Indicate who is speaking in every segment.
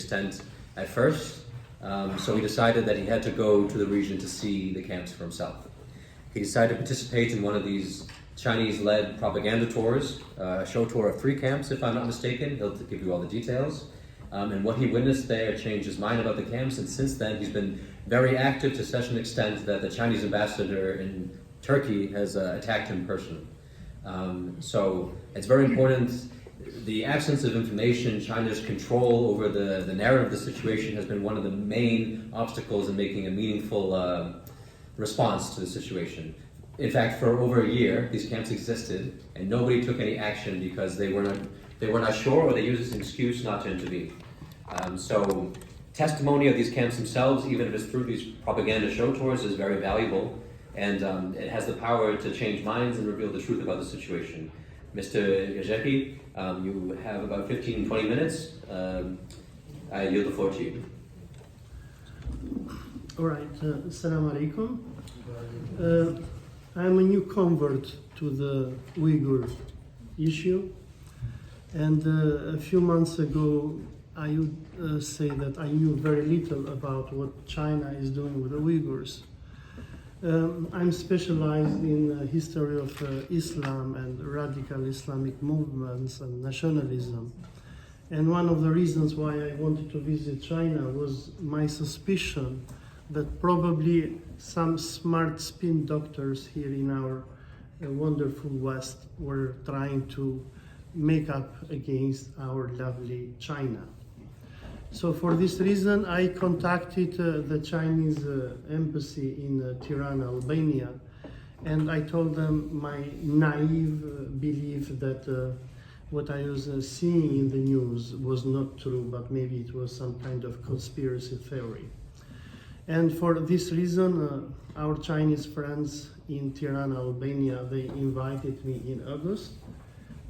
Speaker 1: extent at first, so he decided that he had to go to the region to see the camps for himself. He decided to participate in one of these Chinese-led propaganda tours, a show tour of 3 camps, if I'm not mistaken. He'll give you all the details. And what he witnessed there changed his mind about the camps, and since then he's been very active to such an extent that the Chinese ambassador in Turkey has attacked him personally. So it's very important. The absence of information, China's control over the narrative of the situation has been one of the main obstacles in making a meaningful response to the situation. In fact, for over a year, these camps existed, and nobody took any action because they were not sure, or they used this excuse not to intervene. So testimony of these camps themselves, even if it's through these propaganda show tours, is very valuable, and it has the power to change minds and reveal the truth about the situation. Mr. Jazexhi, you have about 15-20 minutes. I yield the floor to you.
Speaker 2: All right, assalamu alaikum. I'm a new convert to the Uyghur issue, and a few months ago I would say that I knew very little about what China is doing with the Uyghurs. I'm specialized in the history of Islam and radical Islamic movements and nationalism. And one of the reasons why I wanted to visit China was my suspicion that probably some smart spin doctors here in our wonderful West were trying to make up against our lovely China. So for this reason, I contacted the Chinese embassy in Tirana, Albania, and I told them my naive belief that what I was seeing in the news was not true, but maybe it was some kind of conspiracy theory. And for this reason, our Chinese friends in Tirana, Albania, they invited me in August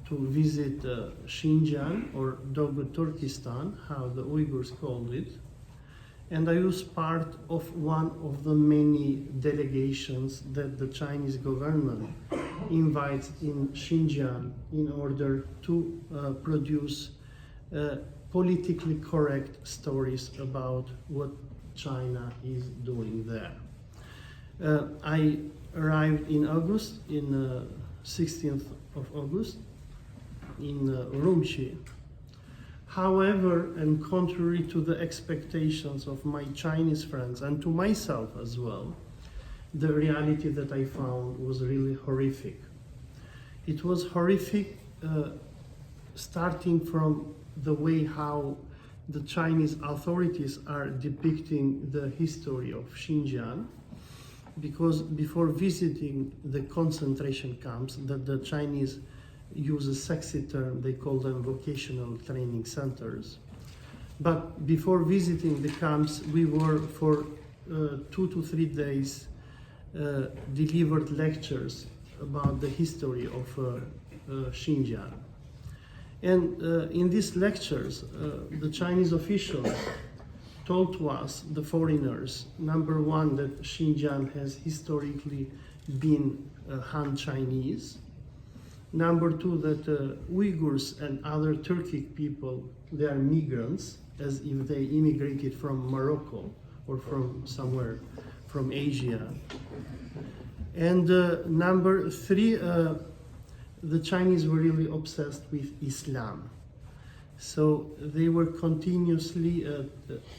Speaker 2: to visit Xinjiang, or Turkistan, how the Uyghurs called it. And I was part of one of the many delegations that the Chinese government invites in Xinjiang in order to produce politically correct stories about what China is doing there. I arrived in August, in 16th of August, in Urumqi. However, and contrary to the expectations of my Chinese friends and to myself as well, the reality that I found was really horrific. It was horrific starting from the way how the Chinese authorities are depicting the history of Xinjiang, because before visiting the concentration camps that the Chinese use a sexy term, they call them vocational training centers. But before visiting the camps, we were for 2 to 3 days delivered lectures about the history of Xinjiang. And in these lectures, the Chinese officials told to us, the foreigners, number one, that Xinjiang has historically been Han Chinese. Number two, that Uyghurs and other Turkic people, they are migrants, as if they immigrated from Morocco or from somewhere from Asia. And number three, the Chinese were really obsessed with Islam. So they were continuously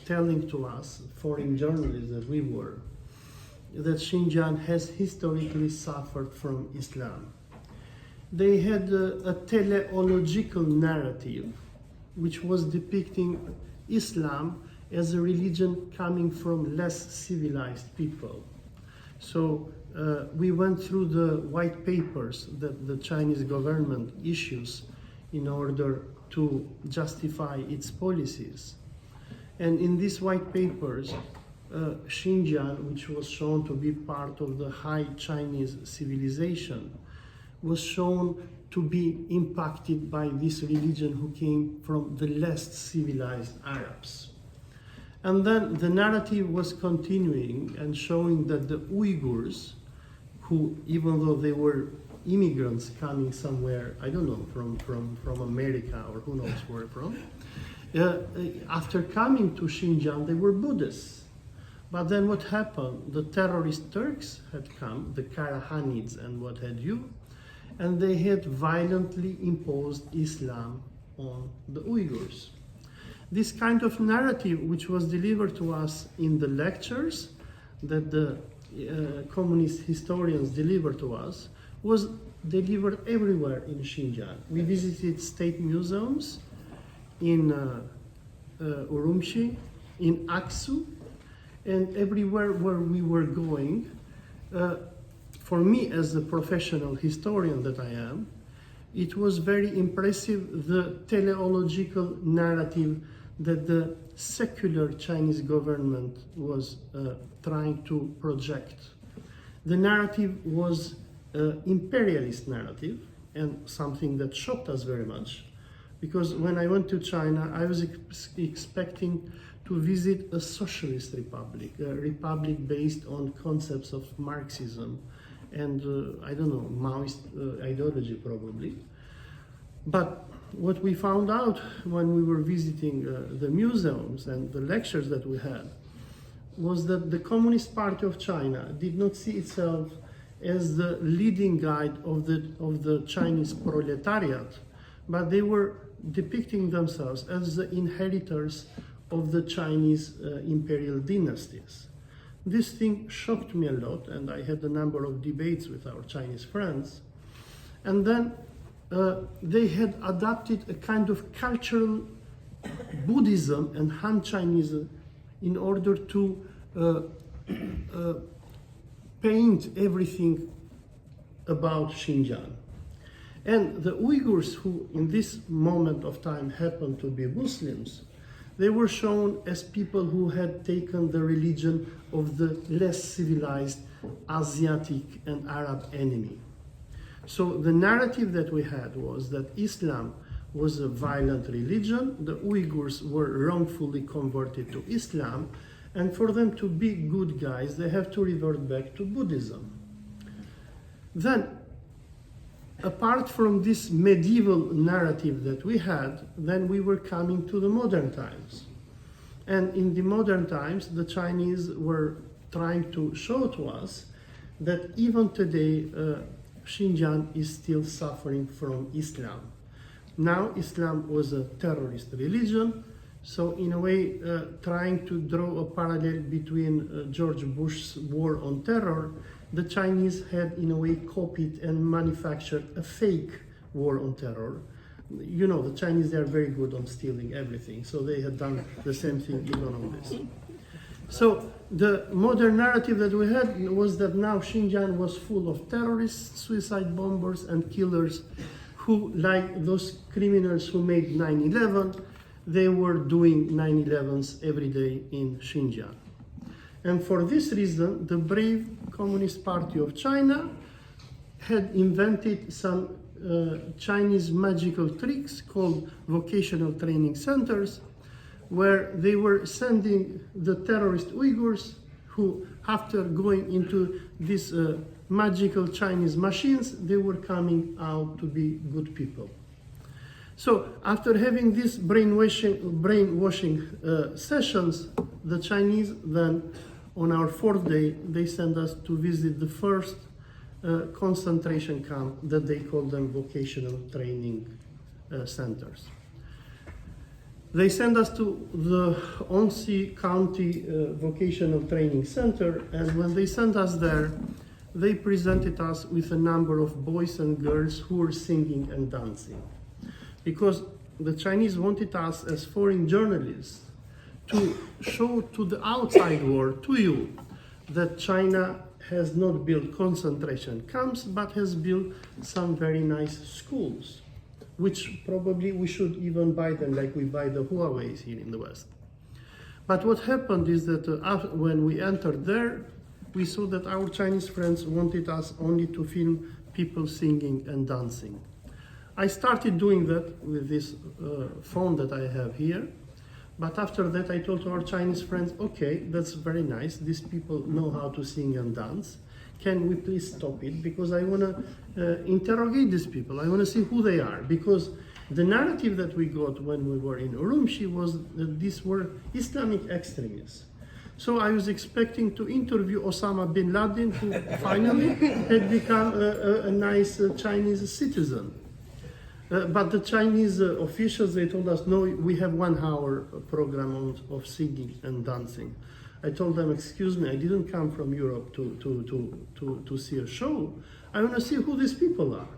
Speaker 2: telling to us, foreign journalists that we were, that Xinjiang has historically suffered from Islam. They had a teleological narrative which was depicting Islam as a religion coming from less civilized people. So we went through the white papers that the Chinese government issues in order to justify its policies. And in these white papers, Xinjiang, which was shown to be part of the high Chinese civilization, was shown to be impacted by this religion who came from the less civilized Arabs. And then the narrative was continuing and showing that the Uyghurs, who, even though they were immigrants coming somewhere, I don't know, from America or who knows where from, After coming to Xinjiang, they were Buddhists. But then what happened? The terrorist Turks had come, the Karahanids and what had you, and they had violently imposed Islam on the Uyghurs. This kind of narrative, which was delivered to us in the lectures that the communist historians delivered to us, was delivered everywhere in Xinjiang. We visited state museums in Urumqi, in Aksu, and everywhere where we were going. For me, as a professional historian that I am, it was very impressive, the teleological narrative that the secular Chinese government was trying to project. The narrative was imperialist narrative, and something that shocked us very much, because when I went to China, I was expecting to visit a socialist republic, a republic based on concepts of Marxism and, I don't know, Maoist ideology probably. But what we found out when we were visiting the museums and the lectures that we had was that the Communist Party of China did not see itself as the leading guide of the Chinese proletariat, but they were depicting themselves as the inheritors of the Chinese imperial dynasties. This thing shocked me a lot, and I had a number of debates with our Chinese friends. And then they had adopted a kind of cultural Buddhism and Han Chineism in order to paint everything about Xinjiang. And the Uyghurs, who in this moment of time happened to be Muslims, they were shown as people who had taken the religion of the less civilized Asiatic and Arab enemy. So the narrative that we had was that Islam was a violent religion, the Uyghurs were wrongfully converted to Islam, and for them to be good guys, they have to revert back to Buddhism. Then, apart from this medieval narrative that we had, then we were coming to the modern times. And in the modern times, the Chinese were trying to show to us that even today, Xinjiang is still suffering from Islam. Now, Islam was a terrorist religion, so in a way, trying to draw a parallel between George Bush's war on terror, the Chinese had in a way copied and manufactured a fake war on terror. You know, the Chinese, they are very good on stealing everything, so they had done the same thing even on this. So the modern narrative that we had was that now Xinjiang was full of terrorists, suicide bombers, and killers who, like those criminals who made 9/11, they were doing 9/11s every day in Xinjiang. And for this reason, the brave Communist Party of China had invented some Chinese magical tricks called vocational training centers, where they were sending the terrorist Uyghurs who, after going into these magical Chinese machines, they were coming out to be good people. So after having these brainwashing sessions, the Chinese then, on our fourth day, they sent us to visit the first concentration camp that they call them vocational training centers. They sent us to the Olsi County Vocational Training Center, and when they sent us there, they presented us with a number of boys and girls who were singing and dancing. Because the Chinese wanted us as foreign journalists to show to the outside world, to you, that China has not built concentration camps, but has built some very nice schools, which probably we should even buy them like we buy the Huaweis here in the West. But what happened is that when we entered there, we saw that our Chinese friends wanted us only to film people singing and dancing. I started doing that with this phone that I have here. But after that, I told our Chinese friends, okay, that's very nice. These people know how to sing and dance. Can we please stop it? Because I want to interrogate these people. I want to see who they are. Because The narrative that we got when we were in Urumqi was that these were Islamic extremists. So I was expecting to interview Osama bin Laden, who finally had become a nice Chinese citizen. But the Chinese officials, they told us, no, we have 1 hour program of singing and dancing. I told them, excuse me, I didn't come from Europe to see a show. I want to see who these people are.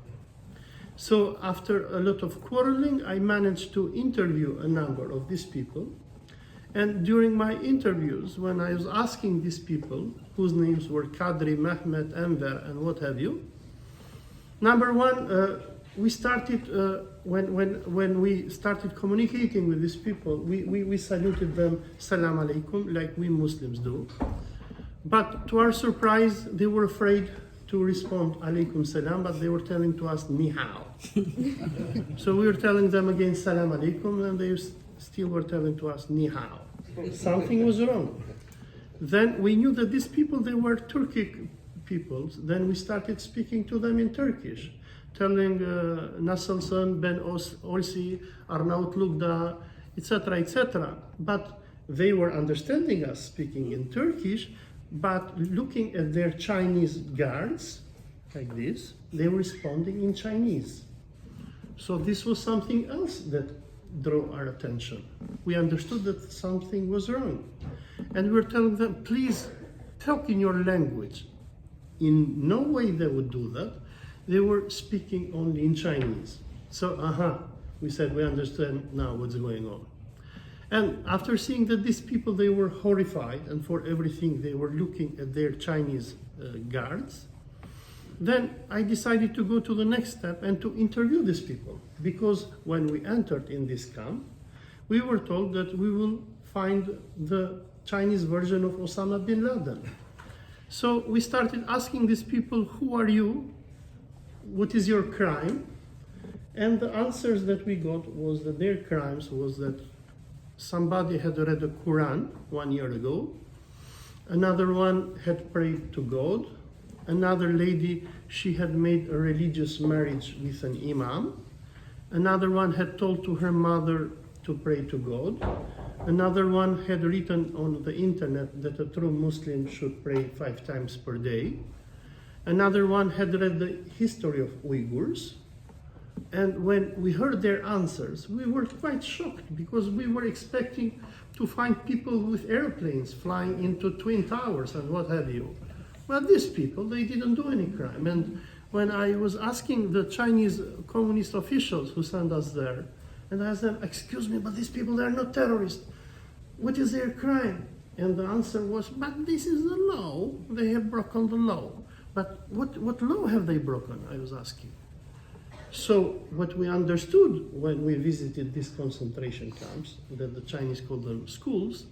Speaker 2: So after a lot of quarreling, I managed to interview a number of these people. And during my interviews, when I was asking these people, whose names were Kadri, Mehmet, Enver, and what have you, number one, we started, when we started communicating with these people, we saluted them, Salam alaikum, like we Muslims do. But to our surprise, they were afraid to respond alaikum salam, but they were telling to us ni hao. So we were telling them again salam alaikum, and they still were telling to us ni hao. Something was wrong. Then we knew that these people, they were Turkic peoples. Then we started speaking to them in Turkish, telling Nasılsın, Ben Olsi, Arnavut Lugda, etc., etc. But they were understanding us speaking in Turkish, but looking at their Chinese guards, like this, they were responding in Chinese. So this was something else that drew our attention. We understood that something was wrong. And we were telling them, please talk in your language. In no way they would do that. They were speaking only in Chinese. So, we said, we understand now what's going on. And after seeing that these people, they were horrified, and for everything they were looking at their Chinese guards, then I decided to go to the next step and to interview these people. Because when we entered in this camp, we were told that we will find the Chinese version of Osama bin Laden. So we started asking these people, who are you? What is your crime? And the answers that we got was that their crimes was that somebody had read the Quran 1 year ago, another one had prayed to God, another lady, she had made a religious marriage with an imam, another one had told to her mother to pray to God, another one had written on the internet that a true Muslim should pray 5 times per day, another one had read the history of Uyghurs. And when we heard their answers, we were quite shocked because we were expecting to find people with airplanes flying into Twin Towers and what have you. Well, these people, they didn't do any crime. And when I was asking the Chinese communist officials who sent us there, and I asked them, excuse me, but these people, they are not terrorists. What is their crime? And the answer was, but this is the law. They have broken the law. But what law have they broken? I was asking. So what we understood when we visited these concentration camps, that the Chinese call them schools,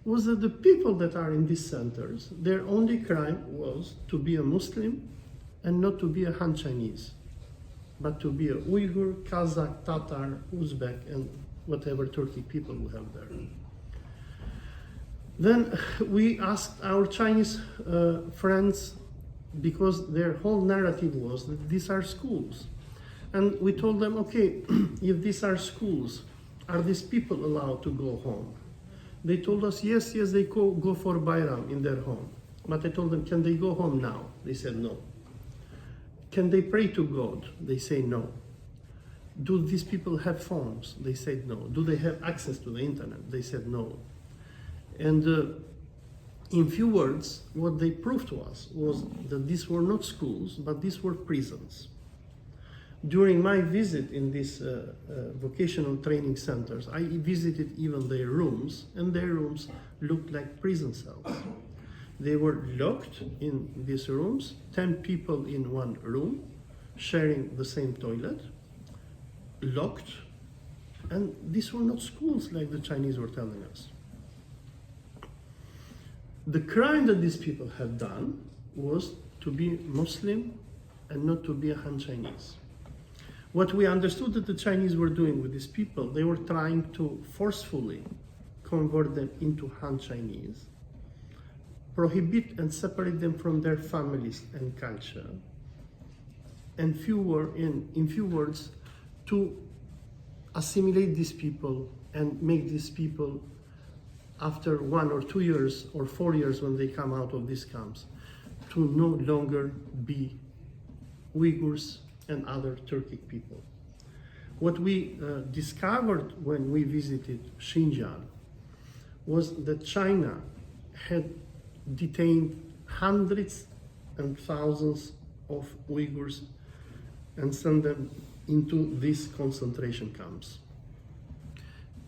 Speaker 2: was that the people that are in these centers, their only crime was to be a Muslim and not to be a Han Chinese, but to be a Uyghur, Kazakh, Tatar, Uzbek, and whatever Turkic people we have there. Then we asked our Chinese friends, because their whole narrative was that these are schools. And we told them, okay, if these are schools, are these people allowed to go home? They told us, yes, they go for Bayram in their home. But I told them, can they go home now? They said no. Can they pray to God? They say no. Do these people have phones? They said no. Do they have access to the internet? They said no. And in few words, what they proved to us was that these were not schools, but these were prisons. During my visit in these vocational training centers, I visited even their rooms, and their rooms looked like prison cells. They were locked in these rooms, 10 people in one room, sharing the same toilet, locked, and these were not schools like the Chinese were telling us. The crime that these people had done was to be Muslim and not to be a Han Chinese. What we understood that the Chinese were doing with these people, they were trying to forcefully convert them into Han Chinese, prohibit and separate them from their families and culture, and in few words, to assimilate these people and make these people, after 1 or 2 years or 4 years when they come out of these camps, to no longer be Uyghurs and other Turkic people. What we discovered when we visited Xinjiang was that China had detained hundreds and thousands of Uyghurs and sent them into these concentration camps.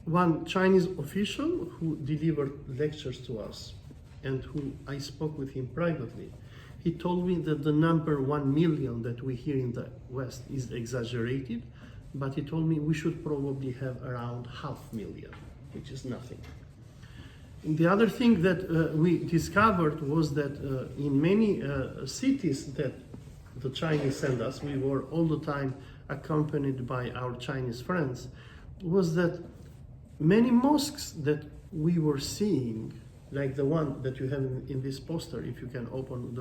Speaker 2: One Chinese official who delivered lectures to us and who I spoke with him privately, he told me that the number 1 million that we hear in the West is exaggerated, but he told me we should probably have around 500,000, which is nothing. And the other thing that we discovered was that in many cities that the Chinese sent us, we were all the time accompanied by our Chinese friends, was that many mosques that we were seeing, like the one that you have in this poster, if you can open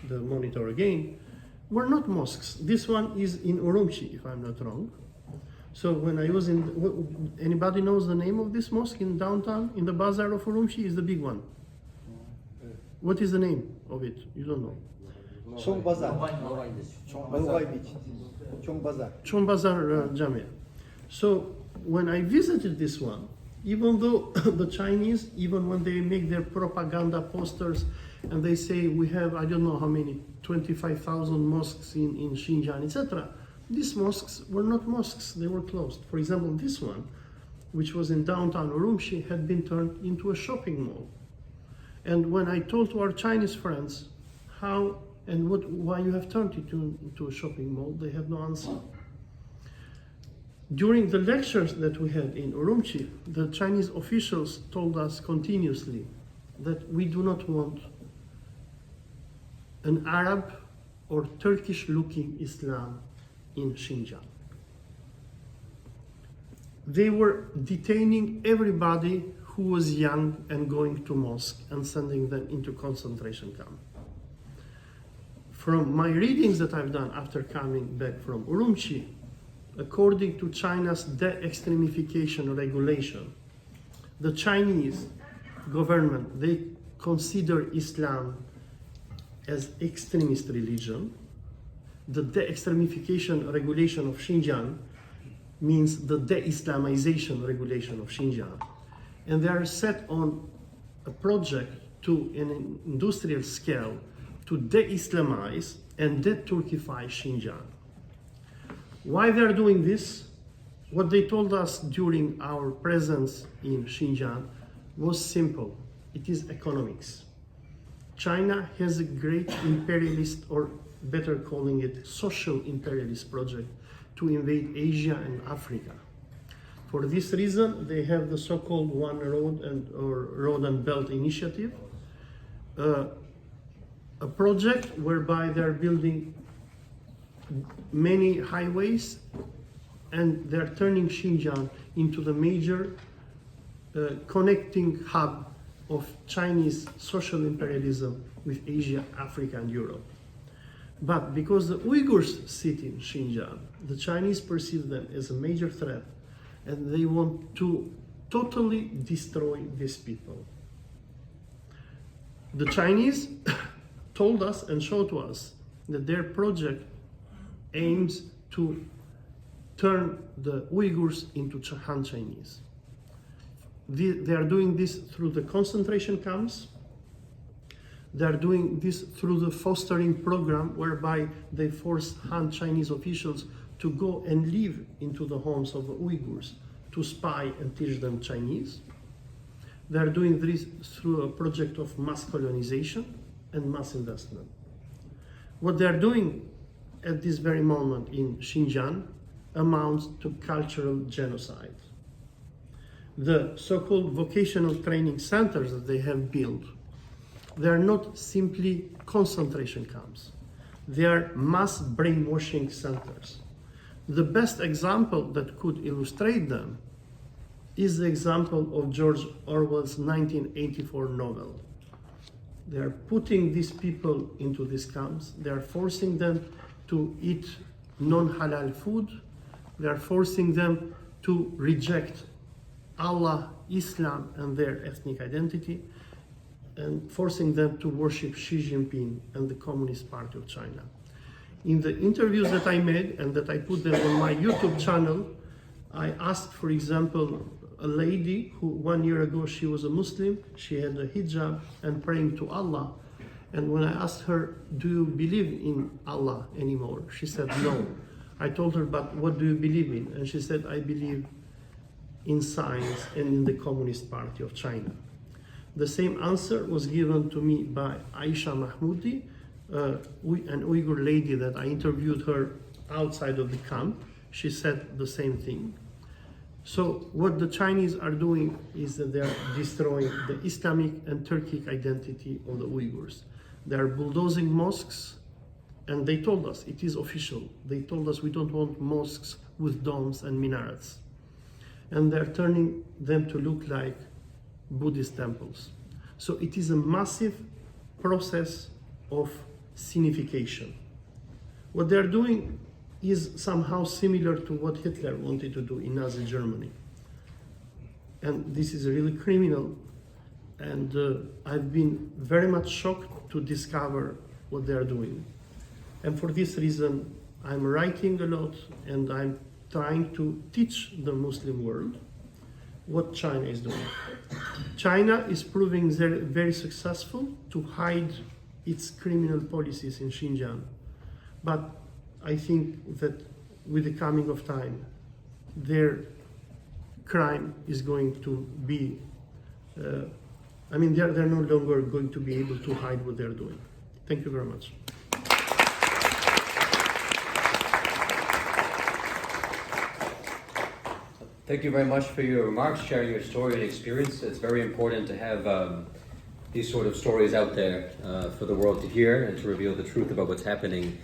Speaker 2: the monitor again, were not mosques. This one is in Urumqi, if I'm not wrong. So when I was in, anybody knows the name of this mosque in downtown, in the bazaar of Urumqi? Is the big one. What is the name of it? You don't know.
Speaker 3: Chong Bazar.
Speaker 2: Chong Bazar Jamia. So when I visited this one, even though the Chinese, even when they make their propaganda posters and they say we have, I don't know how many, 25,000 mosques in Xinjiang, etc., these mosques were not mosques, they were closed. For example, this one, which was in downtown Urumqi, had been turned into a shopping mall. And when I told to our Chinese friends how and why you have turned it into a shopping mall, they had no answer. During the lectures that we had in Urumqi, the Chinese officials told us continuously that we do not want an Arab or Turkish-looking Islam in Xinjiang. They were detaining everybody who was young and going to mosque and sending them into concentration camp. From my readings that I've done after coming back from Urumqi, according to China's de-Extremification regulation, the Chinese government, they consider Islam as extremist religion. The de-Extremification regulation of Xinjiang means the de-Islamization regulation of Xinjiang. And they are set on a project to an industrial scale to de-Islamize and de-Turkify Xinjiang. Why they are doing this? What they told us during our presence in Xinjiang was simple. It is economics. China has a great imperialist, or better calling it social imperialist project, to invade Asia and Africa. For this reason, they have the so-called One Road or Road and Belt Initiative, a project whereby they're building many highways and they're turning Xinjiang into the major connecting hub of Chinese social imperialism with Asia, Africa, and Europe. But because the Uyghurs sit in Xinjiang, the Chinese perceive them as a major threat and they want to totally destroy these people. The Chinese told us and showed to us that their project aims to turn the Uyghurs into Han Chinese. They are doing this through the concentration camps. They are doing this through the fostering program whereby they force Han Chinese officials to go and live into the homes of the Uyghurs to spy and teach them Chinese. They are doing this through a project of mass colonization and mass investment. What they are doing at this very moment in Xinjiang amounts to cultural genocide. The so-called vocational training centers that they have built, they are not simply concentration camps. They are mass brainwashing centers. The best example that could illustrate them is the example of George Orwell's 1984 novel. They are putting these people into these camps. They are forcing them to eat non-halal food. They are forcing them to reject Allah, Islam, and their ethnic identity, and forcing them to worship Xi Jinping and the Communist Party of China. In the interviews that I made and that I put them on my YouTube channel, I asked, for example, a lady who 1 year ago she was a Muslim, she had a hijab and praying to Allah. And when I asked her, do you believe in Allah anymore? She said no. I told her, but what do you believe in? And she said, I believe in science and in the Communist Party of China. The same answer was given to me by Aisha Mahmoudi, an Uyghur lady that I interviewed her outside of the camp. She said the same thing. So what the Chinese are doing is that they are destroying the Islamic and Turkic identity of the Uyghurs. They are bulldozing mosques, and they told us, it is official, they told us we don't want mosques with domes and minarets. And they're turning them to look like Buddhist temples. So it is a massive process of sinification. What they're doing is somehow similar to what Hitler wanted to do in Nazi Germany. And this is really criminal. And I've been very much shocked to discover what they're doing. And for this reason, I'm writing a lot and I'm trying to teach the Muslim world what China is doing. China is proving very, very successful to hide its criminal policies in Xinjiang. But I think that with the coming of time, their crime is going to be, they're no longer going to be able to hide what they're doing. Thank you very much.
Speaker 1: Thank you very much for your remarks, sharing your story and experience. It's very important to have these sort of stories out there for the world to hear and to reveal the truth about what's happening